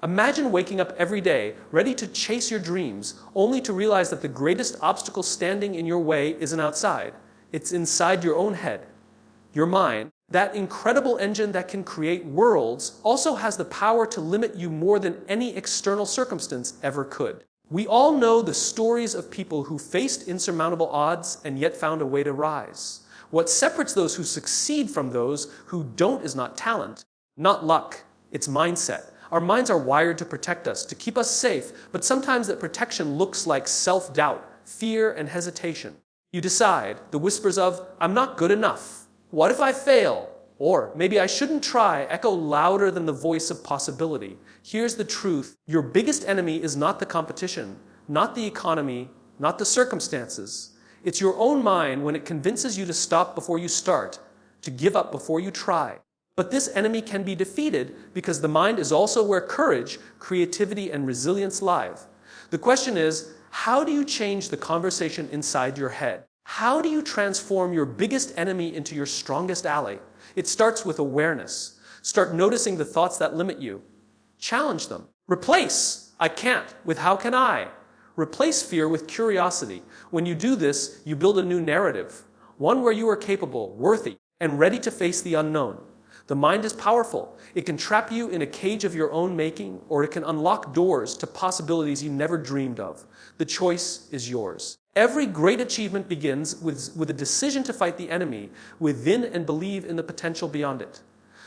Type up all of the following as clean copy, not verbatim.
Imagine waking up every day, ready to chase your dreams, only to realize that the greatest obstacle standing in your way isn't outside. It's inside your own head. Your mind, that incredible engine that can create worlds, also has the power to limit you more than any external circumstance ever could. We all know the stories of people who faced insurmountable odds and yet found a way to rise. What separates those who succeed from those who don't is not talent, not luck, it's mindset. Our minds are wired to protect us, to keep us safe, but sometimes that protection looks like self-doubt, fear, and hesitation. You decide, the whispers of, "I'm not good enough. What if I fail?" Or, "Maybe I shouldn't try," echo louder than the voice of possibility. Here's the truth. Your biggest enemy is not the competition, not the economy, not the circumstances. It's your own mind when it convinces you to stop before you start, to give up before you try. But this enemy can be defeated because the mind is also where courage, creativity, and resilience live. The question is, how do you change the conversation inside your head? How do you transform your biggest enemy into your strongest ally? It starts with awareness. Start noticing the thoughts that limit you. Challenge them. Replace "I can't" with "how can I?" Replace fear with curiosity. When you do this, you build a new narrative, one where you are capable, worthy, and ready to face the unknown. The mind is powerful. It can trap you in a cage of your own making, or it can unlock doors to possibilities you never dreamed of. The choice is yours. Every great achievement begins with a decision to fight the enemy within and believe in the potential beyond it.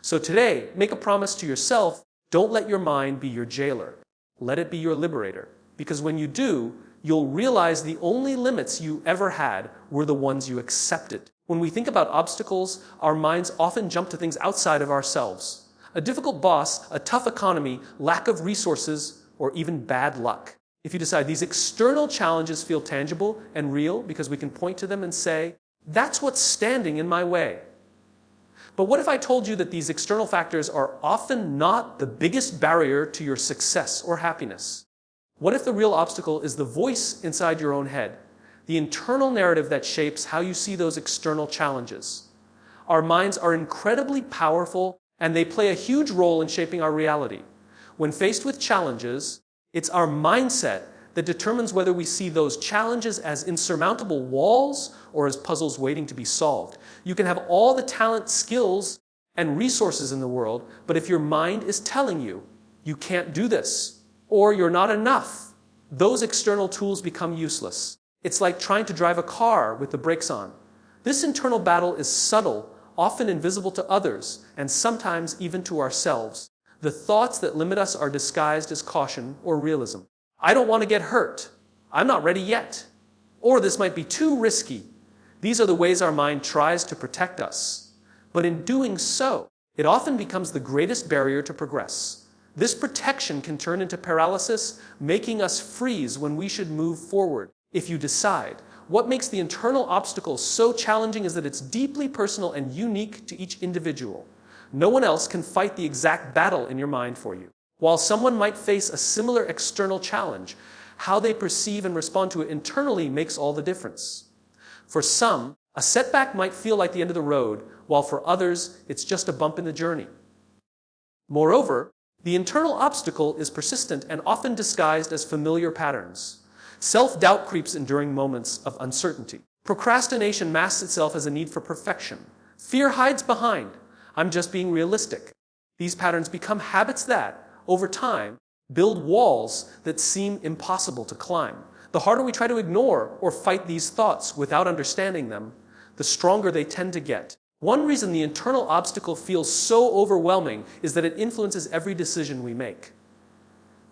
So today, make a promise to yourself. Don't let your mind be your jailer. Let it be your liberator. Because when you do, you'll realize the only limits you ever had were the ones you accepted. When we think about obstacles, our minds often jump to things outside of ourselves. A difficult boss, a tough economy, lack of resources, or even bad luck. If you decide these external challenges feel tangible and real because we can point to them and say, "That's what's standing in my way." But what if I told you that these external factors are often not the biggest barrier to your success or happiness? What if the real obstacle is the voice inside your own head, the internal narrative that shapes how you see those external challenges? Our minds are incredibly powerful, and they play a huge role in shaping our reality. When faced with challenges, it's our mindset that determines whether we see those challenges as insurmountable walls or as puzzles waiting to be solved. You can have all the talent, skills, and resources in the world, but if your mind is telling you, "You can't do this," or "You're not enough," those external tools become useless. It's like trying to drive a car with the brakes on. This internal battle is subtle, often invisible to others, and sometimes even to ourselves. The thoughts that limit us are disguised as caution or realism. "I don't want to get hurt," "I'm not ready yet," or "This might be too risky." These are the ways our mind tries to protect us. But in doing so, it often becomes the greatest barrier to progress. This protection can turn into paralysis, making us freeze when we should move forward. If you decide, what makes the internal obstacle so challenging is that it's deeply personal and unique to each individual. No one else can fight the exact battle in your mind for you. While someone might face a similar external challenge, how they perceive and respond to it internally makes all the difference. For some, a setback might feel like the end of the road, while for others, it's just a bump in the journey. Moreover, the internal obstacle is persistent and often disguised as familiar patterns. Self-doubt creeps in during moments of uncertainty. Procrastination masks itself as a need for perfection. Fear hides behind, "I'm just being realistic." These patterns become habits that, over time, build walls that seem impossible to climb. The harder we try to ignore or fight these thoughts without understanding them, the stronger they tend to get. One reason the internal obstacle feels so overwhelming is that it influences every decision we make.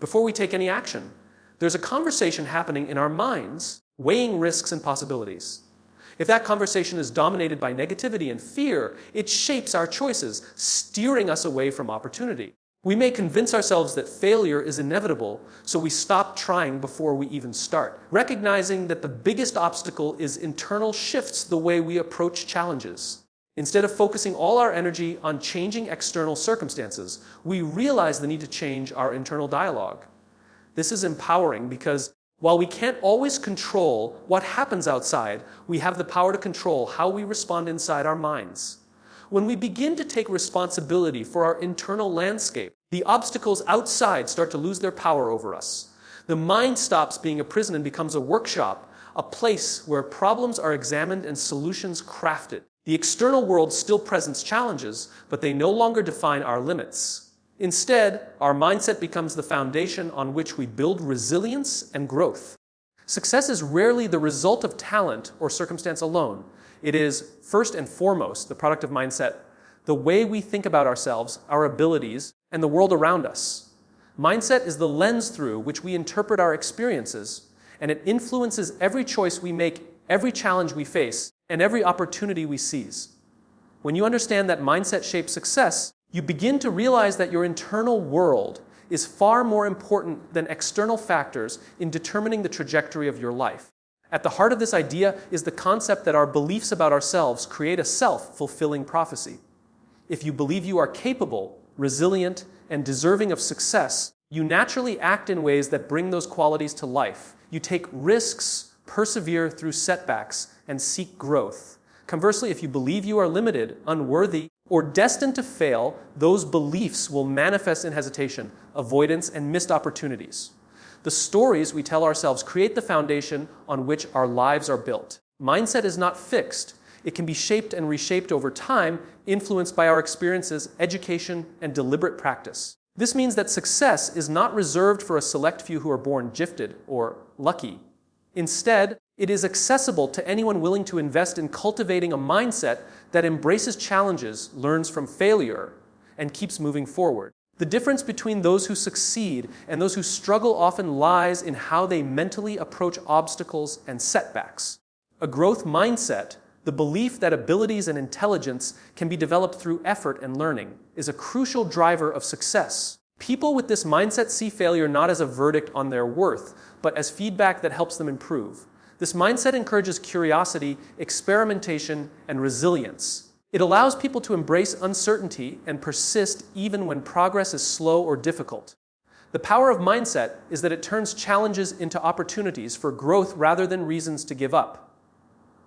Before we take any action, there's a conversation happening in our minds, weighing risks and possibilities. If that conversation is dominated by negativity and fear, it shapes our choices, steering us away from opportunity. We may convince ourselves that failure is inevitable, so we stop trying before we even start. Recognizing that the biggest obstacle is internal shifts the way we approach challenges. Instead of focusing all our energy on changing external circumstances, we realize the need to change our internal dialogue. This is empowering because while we can't always control what happens outside, we have the power to control how we respond inside our minds. When we begin to take responsibility for our internal landscape, The obstacles outside start to lose their power over us. The mind stops being a prison and becomes a workshop, a place where problems are examined and solutions crafted. The external world still presents challenges, but they no longer define our limits. Instead, our mindset becomes the foundation on which we build resilience and growth. Success is rarely the result of talent or circumstance alone. It is, first and foremost, the product of mindset, the way we think about ourselves, our abilities, and the world around us. Mindset is the lens through which we interpret our experiences, and it influences every choice we make, every challenge we face, and every opportunity we seize. When you understand that mindset shapes success, you begin to realize that your internal world is far more important than external factors in determining the trajectory of your life. At the heart of this idea is the concept that our beliefs about ourselves create a self-fulfilling prophecy. If you believe you are capable, resilient, and deserving of success, you naturally act in ways that bring those qualities to life. You take risks, persevere through setbacks, and seek growth. Conversely, if you believe you are limited, unworthy, or destined to fail, those beliefs will manifest in hesitation, avoidance, and missed opportunities. The stories we tell ourselves create the foundation on which our lives are built. Mindset is not fixed. It can be shaped and reshaped over time, influenced by our experiences, education, and deliberate practice. This means that success is not reserved for a select few who are born gifted or lucky. Instead, it is accessible to anyone willing to invest in cultivating a mindset that embraces challenges, learns from failure, and keeps moving forward. The difference between those who succeed and those who struggle often lies in how they mentally approach obstacles and setbacks. A growth mindset, the belief that abilities and intelligence can be developed through effort and learning, is a crucial driver of success. People with this mindset see failure not as a verdict on their worth, but as feedback that helps them improve. This mindset encourages curiosity, experimentation, and resilience. It allows people to embrace uncertainty and persist even when progress is slow or difficult. The power of mindset is that it turns challenges into opportunities for growth rather than reasons to give up.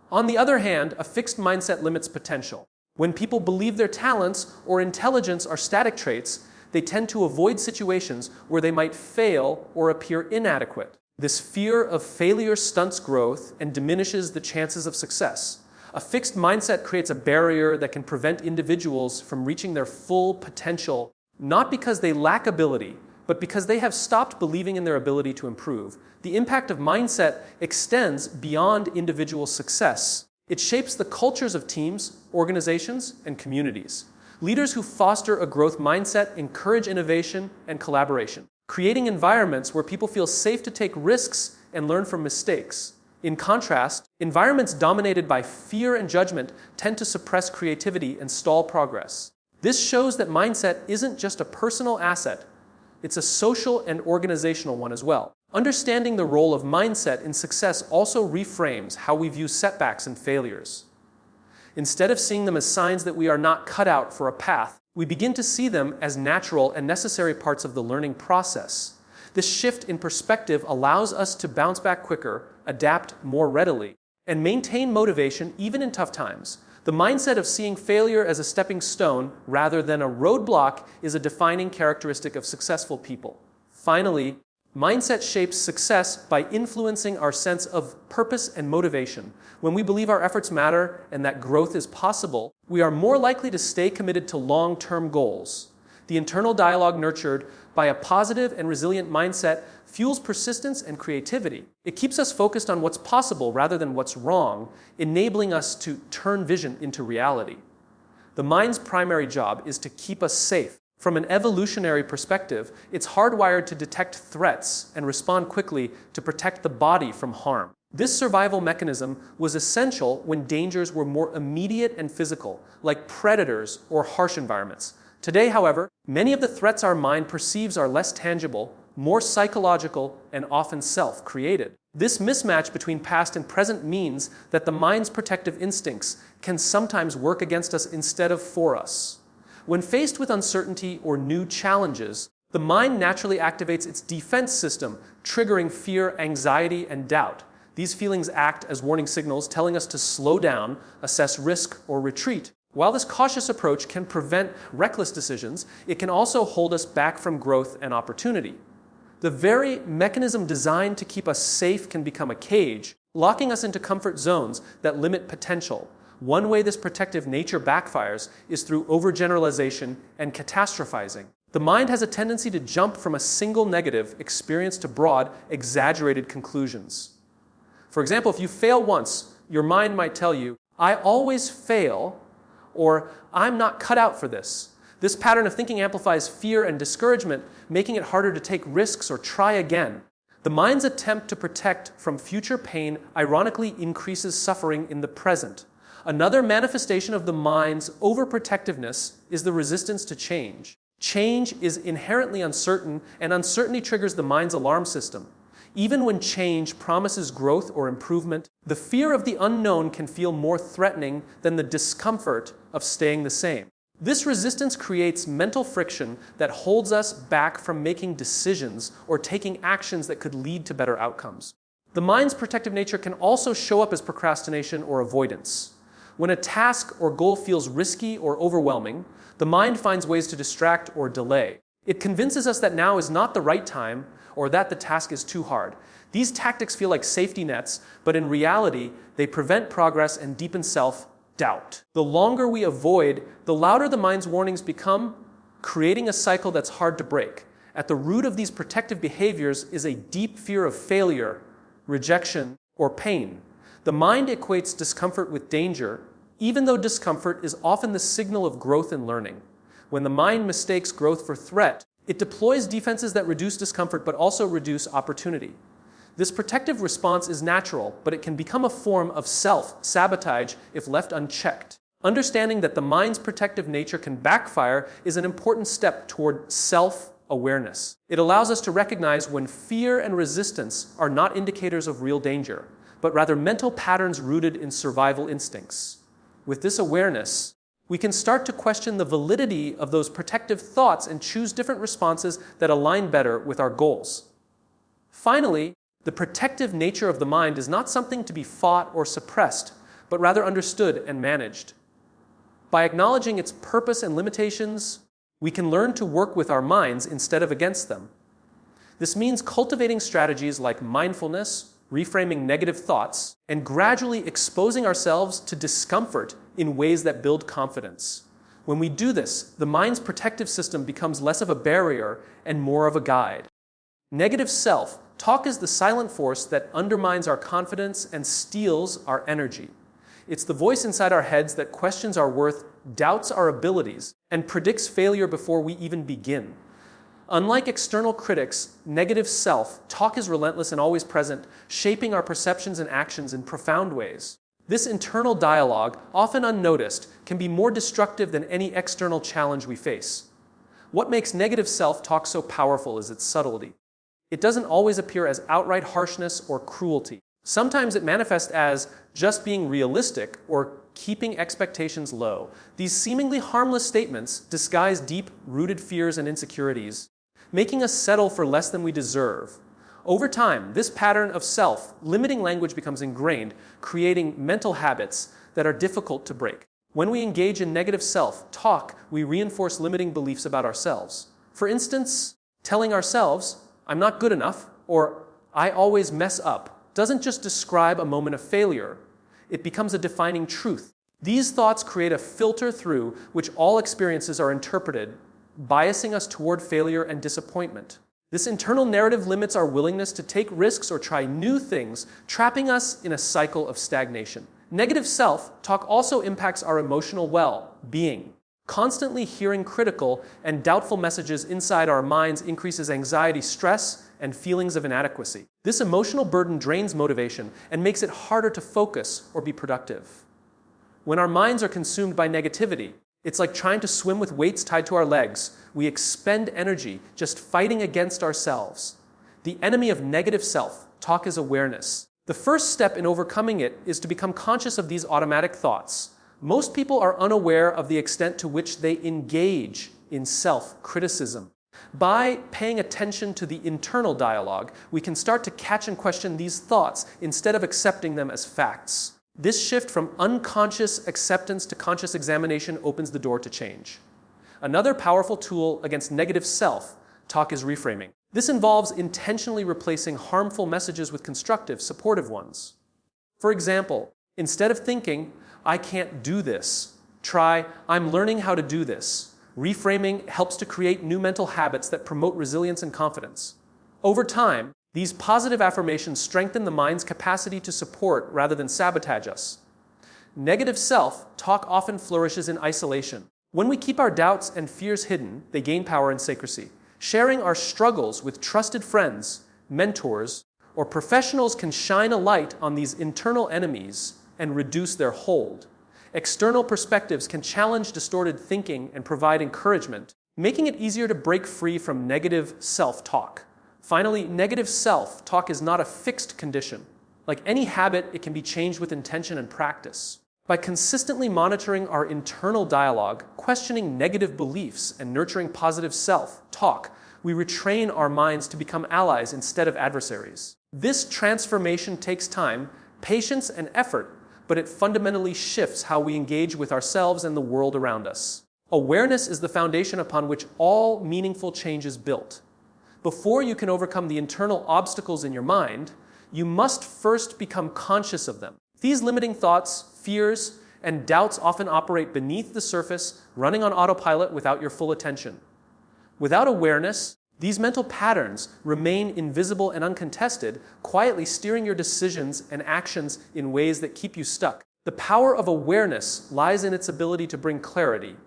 On the other hand, a fixed mindset limits potential. When people believe their talents or intelligence are static traits, they tend to avoid situations where they might fail or appear inadequate. This fear of failure stunts growth and diminishes the chances of success. A fixed mindset creates a barrier that can prevent individuals from reaching their full potential, not because they lack ability, but because they have stopped believing in their ability to improve. The impact of mindset extends beyond individual success. It shapes the cultures of teams, organizations, and communities. Leaders who foster a growth mindset encourage innovation and collaboration, creating environments where people feel safe to take risks and learn from mistakes. In contrast, environments dominated by fear and judgment tend to suppress creativity and stall progress. This shows that mindset isn't just a personal asset, it's a social and organizational one as well. Understanding the role of mindset in success also reframes how we view setbacks and failures. Instead of seeing them as signs that we are not cut out for a path, we begin to see them as natural and necessary parts of the learning process. This shift in perspective allows us to bounce back quicker, adapt more readily, and maintain motivation even in tough times. The mindset of seeing failure as a stepping stone rather than a roadblock is a defining characteristic of successful people. Finally, mindset shapes success by influencing our sense of purpose and motivation. When we believe our efforts matter and that growth is possible, we are more likely to stay committed to long-term goals. The internal dialogue nurtured by a positive and resilient mindset fuels persistence and creativity. It keeps us focused on what's possible rather than what's wrong, enabling us to turn vision into reality. The mind's primary job is to keep us safe. From an evolutionary perspective, it's hardwired to detect threats and respond quickly to protect the body from harm. This survival mechanism was essential when dangers were more immediate and physical, like predators or harsh environments. Today, however, many of the threats our mind perceives are less tangible, more psychological, and often self-created. This mismatch between past and present means that the mind's protective instincts can sometimes work against us instead of for us. When faced with uncertainty or new challenges, the mind naturally activates its defense system, triggering fear, anxiety, and doubt. These feelings act as warning signals telling us to slow down, assess risk, or retreat. While this cautious approach can prevent reckless decisions, it can also hold us back from growth and opportunity. The very mechanism designed to keep us safe can become a cage, locking us into comfort zones that limit potential. One way this protective nature backfires is through overgeneralization and catastrophizing. The mind has a tendency to jump from a single negative experience to broad, exaggerated conclusions. For example, if you fail once, your mind might tell you, "I always fail," or "I'm not cut out for this." This pattern of thinking amplifies fear and discouragement, making it harder to take risks or try again. The mind's attempt to protect from future pain ironically increases suffering in the present. Another manifestation of the mind's overprotectiveness is the resistance to change. Change is inherently uncertain, and uncertainty triggers the mind's alarm system. Even when change promises growth or improvement, the fear of the unknown can feel more threatening than the discomfort of staying the same. This resistance creates mental friction that holds us back from making decisions or taking actions that could lead to better outcomes. The mind's protective nature can also show up as procrastination or avoidance. When a task or goal feels risky or overwhelming, the mind finds ways to distract or delay. It convinces us that now is not the right time or that the task is too hard. These tactics feel like safety nets, but in reality, they prevent progress and deepen self-doubt. The longer we avoid, the louder the mind's warnings become, creating a cycle that's hard to break. At the root of these protective behaviors is a deep fear of failure, rejection, or pain. The mind equates discomfort with danger, even though discomfort is often the signal of growth and learning. When the mind mistakes growth for threat, it deploys defenses that reduce discomfort but also reduce opportunity. This protective response is natural, but it can become a form of self-sabotage if left unchecked. Understanding that the mind's protective nature can backfire is an important step toward self-awareness. It allows us to recognize when fear and resistance are not indicators of real danger, but rather mental patterns rooted in survival instincts. With this awareness, we can start to question the validity of those protective thoughts and choose different responses that align better with our goals. Finally, the protective nature of the mind is not something to be fought or suppressed, but rather understood and managed. By acknowledging its purpose and limitations, we can learn to work with our minds instead of against them. This means cultivating strategies like mindfulness, reframing negative thoughts, and gradually exposing ourselves to discomfort in ways that build confidence. When we do this, the mind's protective system becomes less of a barrier and more of a guide. Negative self-talk is the silent force that undermines our confidence and steals our energy. It's the voice inside our heads that questions our worth, doubts our abilities, and predicts failure before we even begin. Unlike external critics, negative self-talk is relentless and always present, shaping our perceptions and actions in profound ways. This internal dialogue, often unnoticed, can be more destructive than any external challenge we face. What makes negative self-talk so powerful is its subtlety. It doesn't always appear as outright harshness or cruelty. Sometimes it manifests as just being realistic or keeping expectations low. These seemingly harmless statements disguise deep-rooted fears and insecurities, making us settle for less than we deserve. Over time, this pattern of self-limiting language becomes ingrained, creating mental habits that are difficult to break. When we engage in negative self-talk, we reinforce limiting beliefs about ourselves. For instance, telling ourselves, "I'm not good enough," or "I always mess up," doesn't just describe a moment of failure. It becomes a defining truth. These thoughts create a filter through which all experiences are interpreted, biasing us toward failure and disappointment. This internal narrative limits our willingness to take risks or try new things, trapping us in a cycle of stagnation. Negative self-talk also impacts our emotional well-being. Constantly hearing critical and doubtful messages inside our minds increases anxiety, stress, and feelings of inadequacy. This emotional burden drains motivation and makes it harder to focus or be productive. When our minds are consumed by negativity, it's like trying to swim with weights tied to our legs. We expend energy just fighting against ourselves. The enemy of negative self-talk is awareness. The first step in overcoming it is to become conscious of these automatic thoughts. Most people are unaware of the extent to which they engage in self-criticism. By paying attention to the internal dialogue, we can start to catch and question these thoughts instead of accepting them as facts. This shift from unconscious acceptance to conscious examination opens the door to change. Another powerful tool against negative self-talk is reframing. This involves intentionally replacing harmful messages with constructive, supportive ones. For example, instead of thinking, "I can't do this," try, "I'm learning how to do this." Reframing helps to create new mental habits that promote resilience and confidence. Over time, these positive affirmations strengthen the mind's capacity to support rather than sabotage us. Negative self-talk often flourishes in isolation. When we keep our doubts and fears hidden, they gain power and secrecy. Sharing our struggles with trusted friends, mentors, or professionals can shine a light on these internal enemies and reduce their hold. External perspectives can challenge distorted thinking and provide encouragement, making it easier to break free from negative self-talk. Finally, negative self-talk is not a fixed condition. Like any habit, it can be changed with intention and practice. By consistently monitoring our internal dialogue, questioning negative beliefs, and nurturing positive self-talk, we retrain our minds to become allies instead of adversaries. This transformation takes time, patience, and effort, but it fundamentally shifts how we engage with ourselves and the world around us. Awareness is the foundation upon which all meaningful change is built. Before you can overcome the internal obstacles in your mind, you must first become conscious of them. These limiting thoughts, fears, and doubts often operate beneath the surface, running on autopilot without your full attention. Without awareness, these mental patterns remain invisible and uncontested, quietly steering your decisions and actions in ways that keep you stuck. The power of awareness lies in its ability to bring clarity.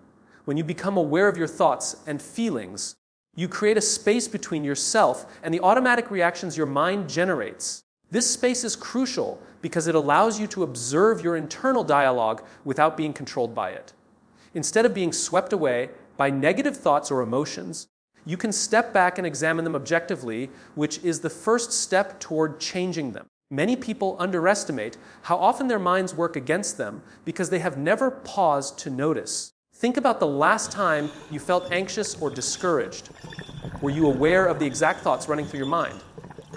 When you become aware of your thoughts and feelings, you create a space between yourself and the automatic reactions your mind generates. This space is crucial because it allows you to observe your internal dialogue without being controlled by it. Instead of being swept away by negative thoughts or emotions, you can step back and examine them objectively, which is the first step toward changing them. Many people underestimate how often their minds work against them because they have never paused to notice. Think about the last time you felt anxious or discouraged. Were you aware of the exact thoughts running through your mind?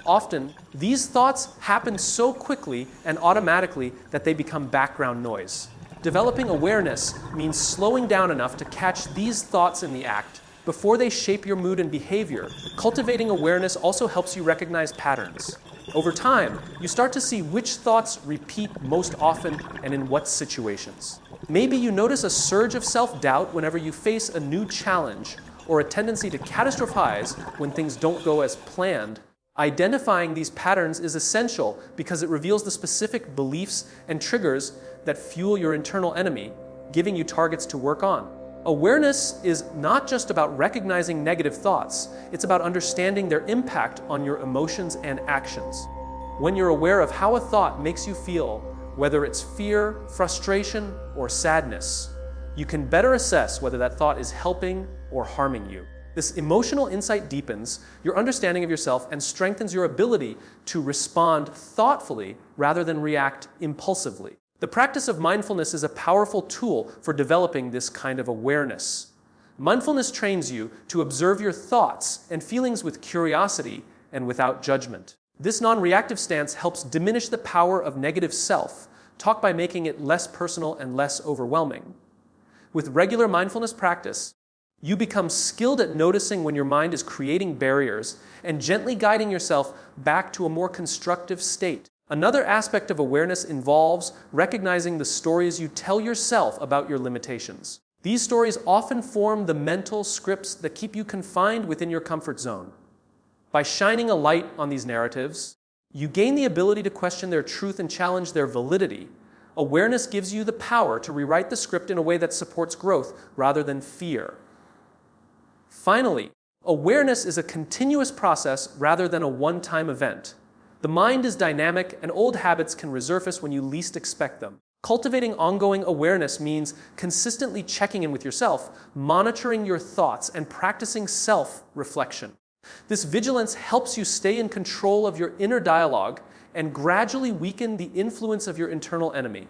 Often, these thoughts happen so quickly and automatically that they become background noise. Developing awareness means slowing down enough to catch these thoughts in the act before they shape your mood and behavior. Cultivating awareness also helps you recognize patterns. Over time, you start to see which thoughts repeat most often and in what situations. Maybe you notice a surge of self-doubt whenever you face a new challenge, or a tendency to catastrophize when things don't go as planned. Identifying these patterns is essential because it reveals the specific beliefs and triggers that fuel your internal enemy, giving you targets to work on. Awareness is not just about recognizing negative thoughts, it's about understanding their impact on your emotions and actions. When you're aware of how a thought makes you feel, whether it's fear, frustration, or sadness, you can better assess whether that thought is helping or harming you. This emotional insight deepens your understanding of yourself and strengthens your ability to respond thoughtfully rather than react impulsively. The practice of mindfulness is a powerful tool for developing this kind of awareness. Mindfulness trains you to observe your thoughts and feelings with curiosity and without judgment. This non-reactive stance helps diminish the power of negative self-talk by making it less personal and less overwhelming. With regular mindfulness practice, you become skilled at noticing when your mind is creating barriers and gently guiding yourself back to a more constructive state. Another aspect of awareness involves recognizing the stories you tell yourself about your limitations. These stories often form the mental scripts that keep you confined within your comfort zone. By shining a light on these narratives, you gain the ability to question their truth and challenge their validity. Awareness gives you the power to rewrite the script in a way that supports growth rather than fear. Finally, awareness is a continuous process rather than a one-time event. The mind is dynamic, and old habits can resurface when you least expect them. Cultivating ongoing awareness means consistently checking in with yourself, monitoring your thoughts, and practicing self-reflection. This vigilance helps you stay in control of your inner dialogue and gradually weaken the influence of your internal enemy.